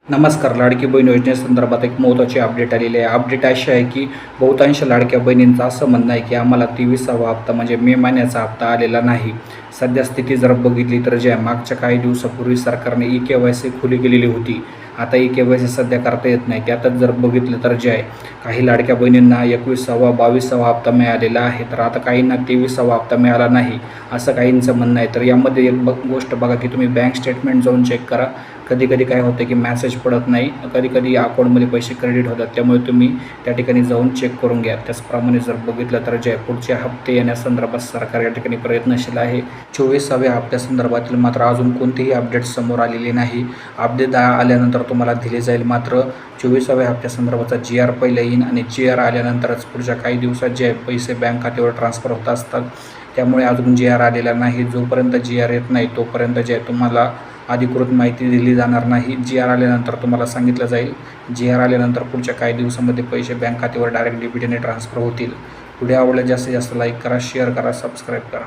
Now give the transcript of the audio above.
नमस्कार. लाडकी बहीण योजनेसंदर्भात एक महत्त्वाची अपडेट आलेली आहे. अपडेट अशी आहे की बहुतांश लाडक्या बहिणींचं असं म्हणणं आहे की आम्हाला 23वा हप्ता म्हणजे मे महिन्याचा हप्ता आलेला नाही. सध्या स्थिती जर बघितली तर जी आहे, मागच्या काही दिवसापूर्वी सरकारने ई-के-वाय-सी खुली केलेली होती. आता ई-के-वाय-सी सध्या करता येत नाही. त्यातच जर बघितलं तर जे आहे, काही लाडक्या बहिणींना 21वा 22वा हप्ता मिळालेला आहे, तर आता काहींना 23वा हप्ता मिळाला नाही असं काहींचं म्हणणं आहे. तर यामध्ये एक गोष्ट बघा की तुम्ही बँक स्टेटमेंट जाऊन चेक करा. कधी काय होतं की मॅसेज पडत नाही, कधी अकाउंटमध्ये पैसे क्रेडिट होतात. त्यामुळे तुम्ही त्या ठिकाणी जाऊन चेक करून घ्या. त्याचप्रमाणे जर बघितलं तर जे पुढचे हप्ते येण्यासंदर्भात सरकार या ठिकाणी प्रयत्नशील आहे. 24व्या हप्त्यासंदर्भातील मात्र अजून कोणतेही अपडेट समोर आलेले नाही. अपडेट आल्यानंतर तुम्हाला दिले जाईल. मात्र 24व्या हप्त्यासंदर्भाचा GR पहिला येईन आणि GR आल्यानंतरच पुढच्या काही दिवसात जे पैसे बँक खात्यावर ट्रान्सफर होत असतात. त्यामुळे अजून GR आलेला नाही. जोपर्यंत GR येत नाही तोपर्यंत जे तुम्हाला अधिकृत माहिती दिली जाणार नाही. GR आल्यानंतर तुम्हाला सांगितलं जाईल. GR आल्यानंतर पुढच्या काही दिवसांमध्ये पैसे बँक खात्यावर डायरेक्ट DBTने ट्रान्सफर होतील. व्हिडिओ आवडल्यास जास्तीत जास्त लाईक करा, शेअर करा, सबस्क्राईब करा.